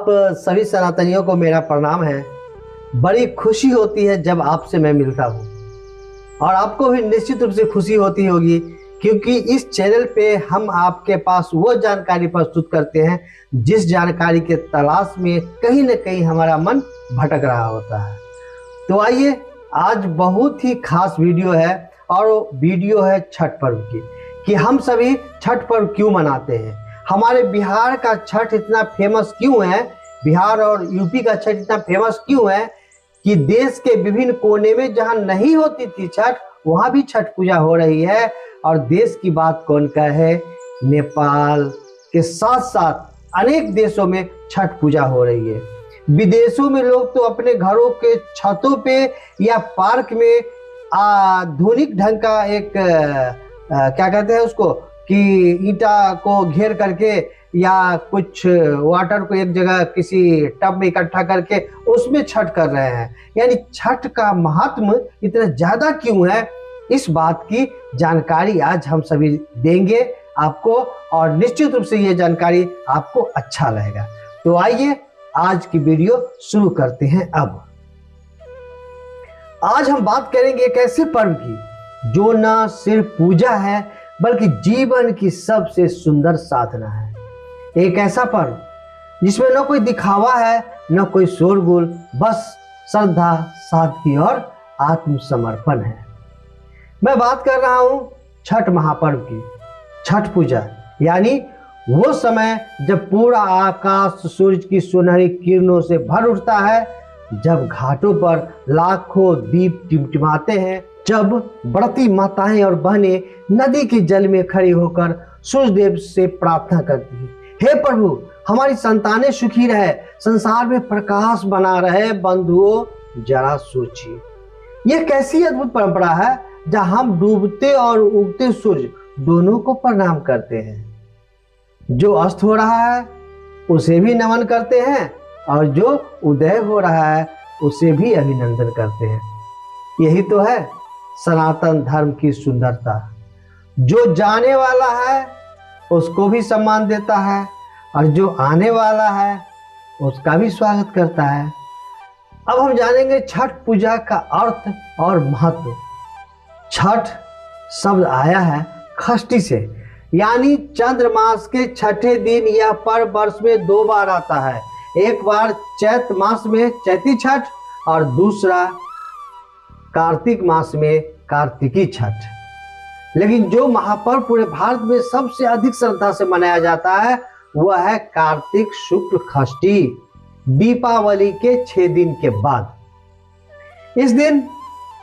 आप सभी सनातनियों को मेरा प्रणाम है। बड़ी खुशी होती है जब आपसे मैं मिलता हूँ और आपको भी निश्चित रूप से खुशी होती होगी, क्योंकि इस चैनल पे हम आपके पास वो जानकारी प्रस्तुत करते हैं जिस जानकारी के तलाश में कहीं न कहीं हमारा मन भटक रहा होता है। तो आइए, आज बहुत ही खास वीडियो है और वीडियो है छठ पर्व की, कि हम सभी छठ पर्व क्यों मनाते हैं, हमारे बिहार का छठ इतना फेमस क्यों है, बिहार और यूपी का छठ इतना फेमस क्यों है कि देश के विभिन्न कोने में जहां नहीं होती थी छठ, वहां भी छठ पूजा हो रही है। और देश की बात कौन कहे, नेपाल के साथ साथ अनेक देशों में छठ पूजा हो रही है। विदेशों में लोग तो अपने घरों के छतों पे या पार्क में आधुनिक ढंग का एक क्या कहते हैं उसको, कि ईंटा को घेर करके या कुछ वाटर को एक जगह किसी टब में इकट्ठा करके उसमें छठ कर रहे हैं। यानी छठ का महत्व इतना ज्यादा क्यों है, इस बात की जानकारी आज हम सभी देंगे आपको, और निश्चित रूप से ये जानकारी आपको अच्छा लगेगा। तो आइए आज की वीडियो शुरू करते हैं। अब आज हम बात करेंगे एक ऐसे पर्व की जो न सिर्फ पूजा है बल्कि जीवन की सबसे सुंदर साधना है। एक ऐसा पर्व जिसमें न कोई दिखावा है, न कोई शोरगुल, बस श्रद्धा, सादगी और आत्मसमर्पण है। मैं बात कर रहा हूं छठ महापर्व की। छठ पूजा यानी वो समय जब पूरा आकाश सूरज की सुनहरी किरणों से भर उठता है, जब घाटों पर लाखों दीप टिमटिमाते हैं, जब बढ़ती माताएं और बहनें नदी के जल में खड़ी होकर सूर्यदेव से प्रार्थना करती हैं, हे प्रभु हमारी संतानें सुखी रहे, संसार में प्रकाश बना रहे। बंधुओं जरा सोचिए, यह कैसी अद्भुत परंपरा है जहां हम डूबते और उगते सूर्य दोनों को प्रणाम करते हैं। जो अस्त हो रहा है उसे भी नमन करते हैं और जो उदय हो रहा है उसे भी अभिनंदन करते हैं। यही तो है सनातन धर्म की सुंदरता। जो जाने वाला है उसको भी सम्मान देता है और जो आने वाला है उसका भी स्वागत करता है। अब हम जानेंगे छठ पूजा का अर्थ और महत्व। छठ शब्द आया है षष्ठी से, यानी चंद्र मास के छठे दिन। यह पर्व वर्ष में 2 बार आता है, एक बार चैत मास में चैती छठ और दूसरा कार्तिक मास में कार्तिकी छठ। लेकिन जो महापर्व पूरे भारत में सबसे अधिक श्रद्धा से मनाया जाता है वह है कार्तिक शुक्ल षष्ठी, दीपावली के 6 दिन के बाद। इस दिन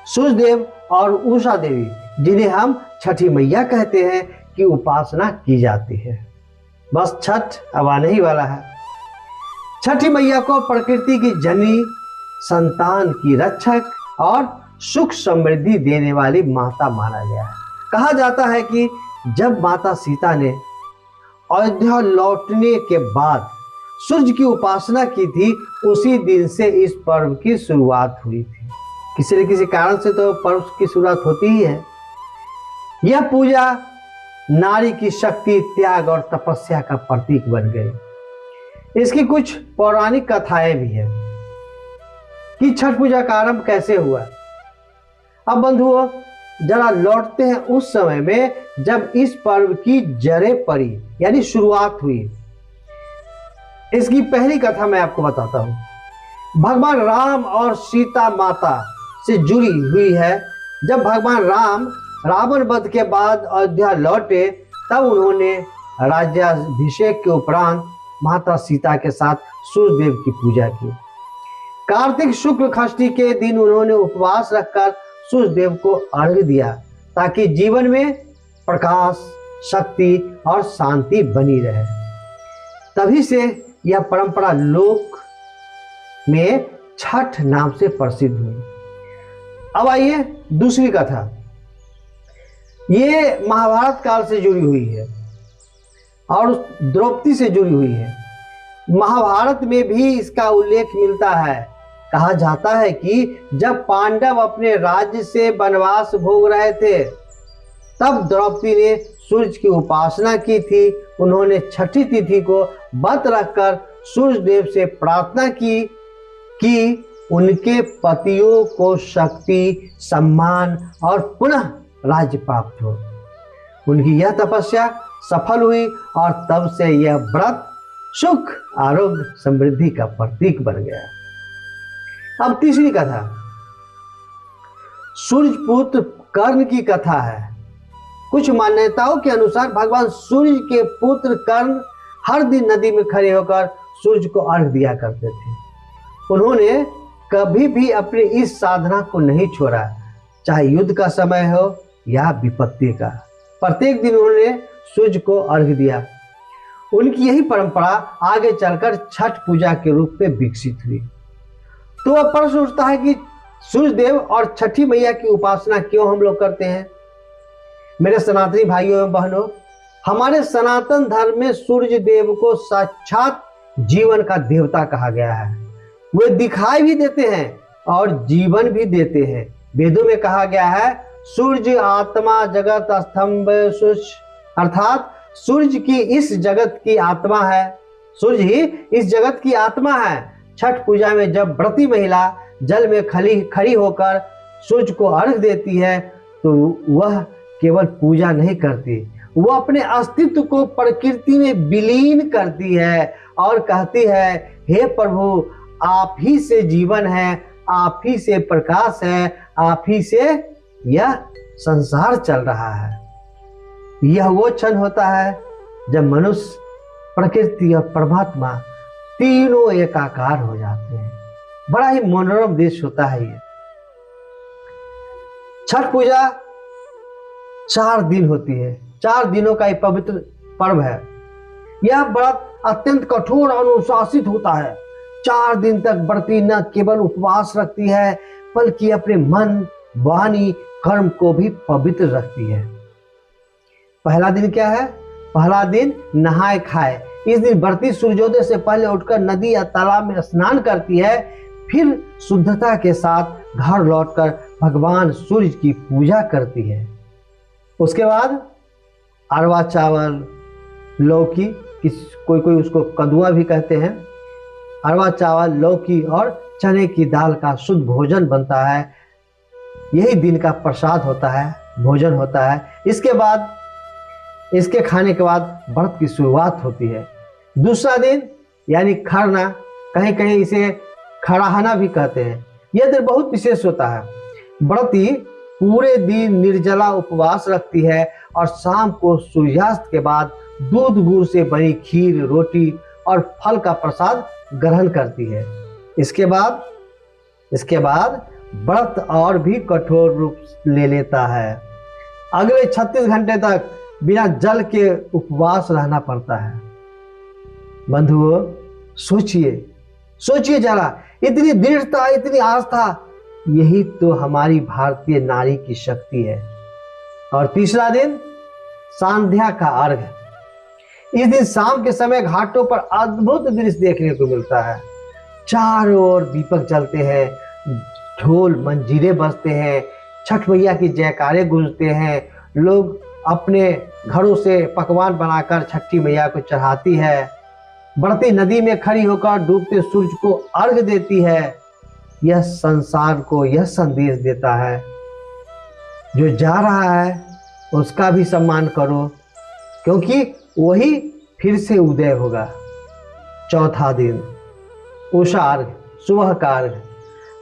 सूर्यदेव और उषा देवी, जिन्हें हम छठी मैया कहते हैं, की उपासना की जाती है। बस छठ अब आने ही वाला है। छठी मैया को प्रकृति की जननी, संतान की रक्षक और सुख समृद्धि देने वाली माता माना गया है। कहा जाता है कि जब माता सीता ने अयोध्या लौटने के बाद सूर्य की उपासना की थी, उसी दिन से इस पर्व की शुरुआत हुई थी। किसी न किसी कारण से तो पर्व की शुरुआत होती ही है। यह पूजा नारी की शक्ति, त्याग और तपस्या का प्रतीक बन गई। इसकी कुछ पौराणिक कथाएं भी हैं कि छठ पूजा का आरंभ कैसे हुआ। अब बंधुओं जरा लौटते हैं उस समय में जब इस पर्व की जड़ें पड़ी, यानी शुरुआत हुई। इसकी पहली कथा मैं आपको बताता हूं। भगवान राम और सीता माता से जुड़ी हुई है। जब भगवान राम रावण वध के बाद अयोध्या लौटे, तब उन्होंने राज्याभिषेक के उपरांत माता सीता के साथ सूर्यदेव की पूजा की। कार्तिक शुक्ल षष्ठी के दिन उन्होंने उपवास रखकर सूर्यदेव को अर्घ्य दिया, ताकि जीवन में प्रकाश, शक्ति और शांति बनी रहे। तभी से यह परंपरा लोक में छठ नाम से प्रसिद्ध हुई। अब आइए दूसरी कथा। ये महाभारत काल से जुड़ी हुई है और द्रौपदी से जुड़ी हुई है। महाभारत में भी इसका उल्लेख मिलता है। कहा जाता है कि जब पांडव अपने राज्य से वनवास भोग रहे थे, तब द्रौपदी ने सूर्य की उपासना की थी। उन्होंने छठी तिथि को व्रत रखकर सूर्य देव से प्रार्थना की कि उनके पतियों को शक्ति, सम्मान और पुनः राज्य प्राप्त हो। उनकी यह तपस्या सफल हुई और तब से यह व्रत सुख, आरोग्य, समृद्धि का प्रतीक बन गया। अब तीसरी कथा सूर्यपुत्र कर्ण की कथा है। कुछ मान्यताओं के अनुसार भगवान सूर्य के पुत्र कर्ण हर दिन नदी में खड़े होकर सूर्य को अर्घ दिया करते थे। उन्होंने कभी भी अपनी इस साधना को नहीं छोड़ा, चाहे युद्ध का समय हो या विपत्ति का। प्रत्येक दिन उन्होंने सूर्य को अर्घ दिया। उनकी यही परंपरा आगे चलकर छठ पूजा के रूप में विकसित हुई। तो अब प्रश्न उठता है कि सूर्य देव और छठी मैया की उपासना क्यों हम लोग करते हैं? मेरे सनातनी भाइयों एवं बहनों, हमारे सनातन धर्म में सूर्य देव को साक्षात जीवन का देवता कहा गया है। वे दिखाई भी देते हैं और जीवन भी देते हैं। वेदों में कहा गया है, सूर्य आत्मा जगत स्तंभ सूर्य, अर्थात सूर्य की इस जगत की आत्मा है। सूर्य ही इस जगत की आत्मा है। छठ पूजा में जब व्रती महिला जल में खड़ी होकर सूर्य को अर्घ देती है तो वह केवल पूजा नहीं करती, वह अपने अस्तित्व को प्रकृति में विलीन करती है और कहती है, हे प्रभु, आप ही से जीवन है, आप ही से प्रकाश है, आप ही से यह संसार चल रहा है। यह वो क्षण होता है जब मनुष्य, प्रकृति और परमात्मा तीनों एकाकार हो जाते हैं। बड़ा ही मनोरम दृश्य होता है ये। छठ पूजा 4 दिन होती है। 4 दिनों का एक पवित्र पर्व है। यह व्रत अत्यंत कठोर और अनुशासित होता है। 4 दिन तक व्रती न केवल उपवास रखती है बल्कि अपने मन, वाणी, कर्म को भी पवित्र रखती है। पहला दिन क्या है? पहला दिन नहाए खाए। इस दिन व्रती सूर्योदय से पहले उठकर नदी या तालाब में स्नान करती है, फिर शुद्धता के साथ घर लौटकर भगवान सूर्य की पूजा करती है। उसके बाद अरवा चावल, लौकी, कोई कोई उसको कदुआ भी कहते हैं, अरवा चावल, लौकी और चने की दाल का शुद्ध भोजन बनता है। यही दिन का प्रसाद होता है, भोजन होता है। इसके बाद, इसके खाने के बाद व्रत की शुरुआत होती है। दूसरा दिन यानी खरना, कहीं कहीं इसे खड़ाहना भी कहते हैं। यह दिन बहुत विशेष होता है। व्रती पूरे दिन निर्जला उपवास रखती है और शाम को सूर्यास्त के बाद दूध गुड़ से बनी खीर, रोटी और फल का प्रसाद ग्रहण करती है। इसके बाद व्रत और भी कठोर रूप ले लेता है। अगले 36 घंटे तक बिना जल के उपवास रहना पड़ता है। बंधुओं, सोचिए जरा, इतनी दृढ़ता, इतनी आस्था, यही तो हमारी भारतीय नारी की शक्ति है। और तीसरा दिन संध्या का अर्घ। इस दिन शाम के समय घाटों पर अद्भुत दृश्य देखने को मिलता है। चारों ओर दीपक जलते हैं, ढोल मंजीरे बजते हैं, छठ मैया की जयकारे गूंजते हैं। लोग अपने घरों से पकवान बनाकर छठी मैया को चढ़ाती है। बढ़ती नदी में खड़ी होकर डूबते सूरज को अर्घ देती है। यह संसार को यह संदेश देता है, जो जा रहा है उसका भी सम्मान करो, क्योंकि वही फिर से उदय होगा। चौथा दिन उषा अर्घ, सुबह का अर्घ।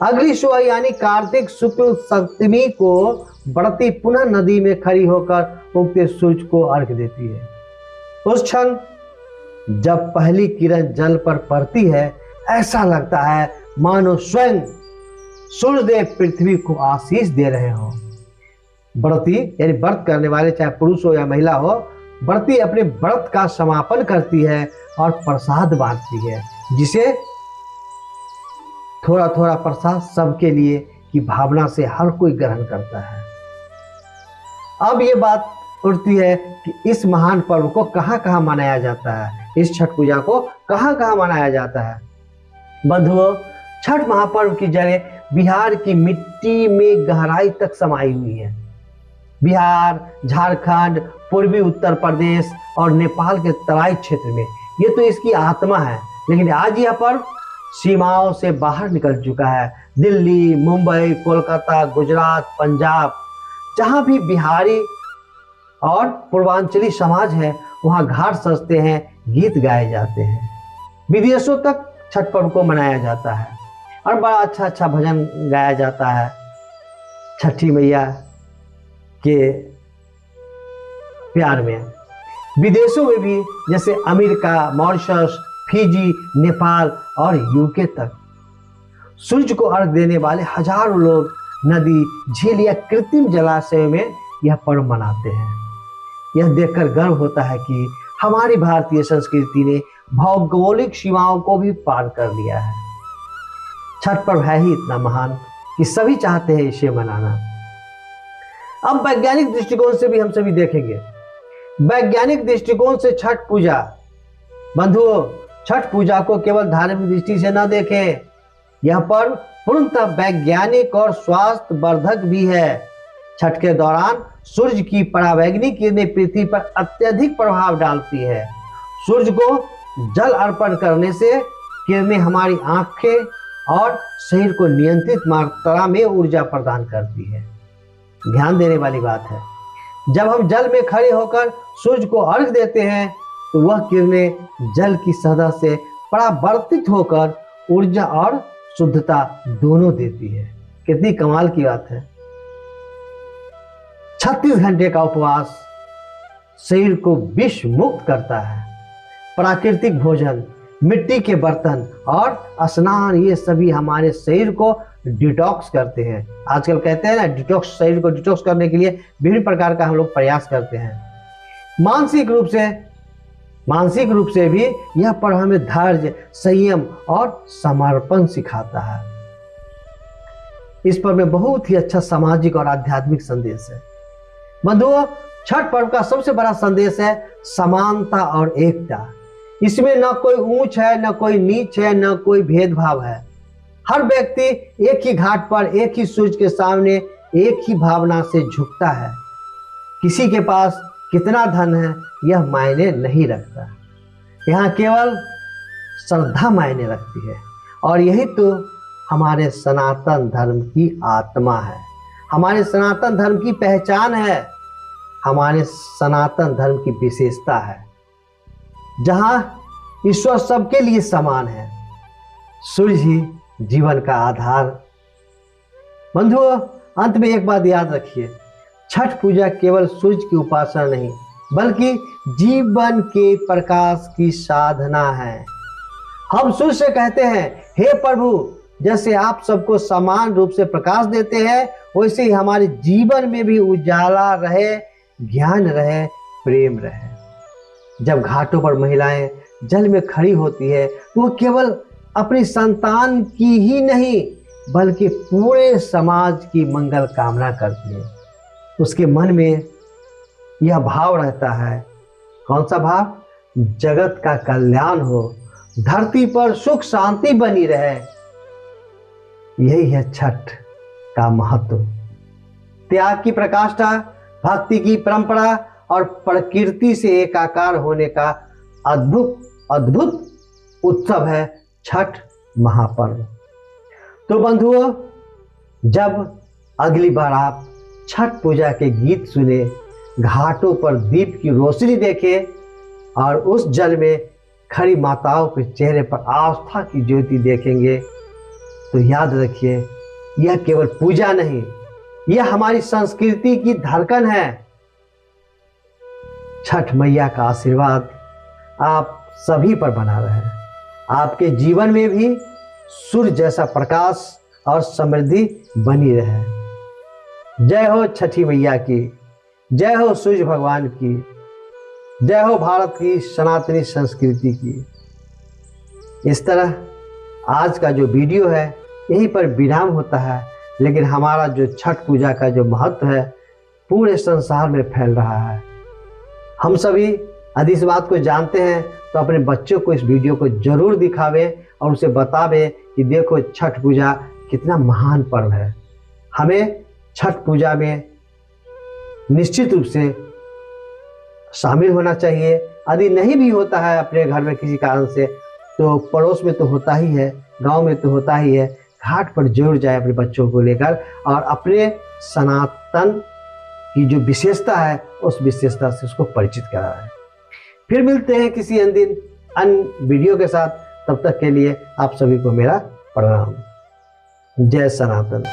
अगली सुबह यानी कार्तिक शुक्ल सप्तमी को बढ़ती पुनः नदी में खड़ी होकर उगते सूरज को अर्घ देती है। उस क्षण जब पहली किरण जल पर पड़ती है, ऐसा लगता है मानो स्वयं सूर्यदेव पृथ्वी को आशीष दे रहे हो। व्रती यानी व्रत करने वाले, चाहे पुरुष हो या महिला हो, व्रती अपने व्रत का समापन करती है और प्रसाद बांटती है, जिसे थोड़ा थोड़ा प्रसाद सबके लिए की भावना से हर कोई ग्रहण करता है। अब ये बात उठती है कि इस महान पर्व को कहाँ कहाँ मनाया जाता है, इस छठ पूजा को कहाँ कहाँ मनाया जाता है। बंधुओं, छठ महापर्व की जड़ें बिहार की मिट्टी में गहराई तक समाई हुई है। बिहार, झारखंड, पूर्वी उत्तर प्रदेश और नेपाल के तराई क्षेत्र में ये तो इसकी आत्मा है। लेकिन आज यह पर्व सीमाओं से बाहर निकल चुका है। दिल्ली, मुंबई, कोलकाता, गुजरात, पंजाब, जहां भी बिहारी और पूर्वांचली समाज है वहां घाट सजते हैं, गीत गाए जाते हैं। विदेशों तक छठ पर्व को मनाया जाता है और बड़ा अच्छा अच्छा भजन गाया जाता है छठी मैया के प्यार में। विदेशों में भी जैसे अमेरिका, मॉरिशस, फिजी, नेपाल और यूके तक सूर्य को अर्घ देने वाले हजारों लोग नदी, झील या कृत्रिम जलाशय में यह पर्व मनाते हैं। यह देखकर गर्व होता है कि हमारी भारतीय संस्कृति ने भौगोलिक सीमाओं को भी पार कर लिया है। छठ पर्व है ही इतना महान कि सभी चाहते हैं इसे मनाना। अब वैज्ञानिक दृष्टिकोण से भी हम सभी देखेंगे। वैज्ञानिक दृष्टिकोण से छठ पूजा, बंधुओं, छठ पूजा को केवल धार्मिक दृष्टि से न देखें। यह पर्व पूर्णतः वैज्ञानिक और स्वास्थ्य वर्धक भी है। छठ के दौरान सूर्य की परावैंगनी किरणें पृथ्वी पर अत्यधिक प्रभाव डालती है। सूर्य को जल अर्पण करने से किरणें हमारी आंखें और शरीर को नियंत्रित मात्रा में ऊर्जा प्रदान करती है। ध्यान देने वाली बात है, जब हम जल में खड़े होकर सूर्य को अर्घ देते हैं तो वह किरणें जल की सतह से परावर्तित होकर ऊर्जा और शुद्धता दोनों देती है। कितनी कमाल की बात है। 36 घंटे का उपवास शरीर को विष मुक्त करता है। प्राकृतिक भोजन, मिट्टी के बर्तन और स्नान, ये सभी हमारे शरीर को डिटॉक्स करते हैं। आजकल कहते हैं ना, डिटॉक्स, शरीर को डिटॉक्स करने के लिए विभिन्न प्रकार का हम लोग प्रयास करते हैं। मानसिक रूप से भी यह पर्व हमें धैर्य, संयम और समर्पण सिखाता है। इस पर्व में बहुत ही अच्छा सामाजिक और आध्यात्मिक संदेश है। बंधुओं, छठ पर्व का सबसे बड़ा संदेश है समानता और एकता। इसमें न कोई ऊंच है, न कोई नीच है, न कोई भेदभाव है। हर व्यक्ति एक ही घाट पर, एक ही सूर्य के सामने एक ही भावना से झुकता है। किसी के पास कितना धन है यह मायने नहीं रखता। यहाँ केवल श्रद्धा मायने रखती है। और यही तो हमारे सनातन धर्म की आत्मा है, हमारे सनातन धर्म की पहचान है, हमारे सनातन धर्म की विशेषता है, जहां ईश्वर सबके लिए समान है। सूर्य ही जीवन का आधार। बंधुओं, अंत में एक बात याद रखिए, छठ पूजा केवल सूर्य की उपासना नहीं बल्कि जीवन के प्रकाश की साधना है। हम सूर्य से कहते हैं, हे प्रभु, जैसे आप सबको समान रूप से प्रकाश देते हैं वैसे ही हमारे जीवन में भी उजाला रहे, ज्ञान रहे, प्रेम रहे। जब घाटों पर महिलाएं जल में खड़ी होती है तो वो केवल अपनी संतान की ही नहीं बल्कि पूरे समाज की मंगल कामना करती है। उसके मन में यह भाव रहता है, कौन सा भाव? जगत का कल्याण हो, धरती पर सुख शांति बनी रहे। यही है छठ का महत्व। त्याग की प्रकाष्ठा, भक्ति की परंपरा और प्रकृति से एकाकार होने का अद्भुत उत्सव है छठ महापर्व। तो बंधुओं, जब अगली बार आप छठ पूजा के गीत सुने, घाटों पर दीप की रोशनी देखें और उस जल में खड़ी माताओं के चेहरे पर आस्था की ज्योति देखेंगे तो याद रखिए, यह केवल पूजा नहीं, यह हमारी संस्कृति की धड़कन है। छठ मैया का आशीर्वाद आप सभी पर बना रहे, आपके जीवन में भी सूर्य जैसा प्रकाश और समृद्धि बनी रहे। जय हो छठी मैया की, जय हो सूर्य भगवान की, जय हो भारत की सनातनी संस्कृति की। इस तरह आज का जो वीडियो है यहीं पर विराम होता है, लेकिन हमारा जो छठ पूजा का जो महत्व है पूरे संसार में फैल रहा है। हम सभी यदि इस बात को जानते हैं तो अपने बच्चों को इस वीडियो को जरूर दिखावें और उसे बतावें कि देखो छठ पूजा कितना महान पर्व है। हमें छठ पूजा में निश्चित रूप से शामिल होना चाहिए। यदि नहीं भी होता है अपने घर में किसी कारण से, तो पड़ोस में तो होता ही है, गांव में तो होता ही है, घाट पर जरूर जाए अपने बच्चों को लेकर और अपने सनातन की जो विशेषता है उस विशेषता से उसको परिचित कराएं। फिर मिलते हैं किसी अन्य दिन अन्य वीडियो के साथ। तब तक के लिए आप सभी को मेरा प्रणाम। जय सनातन।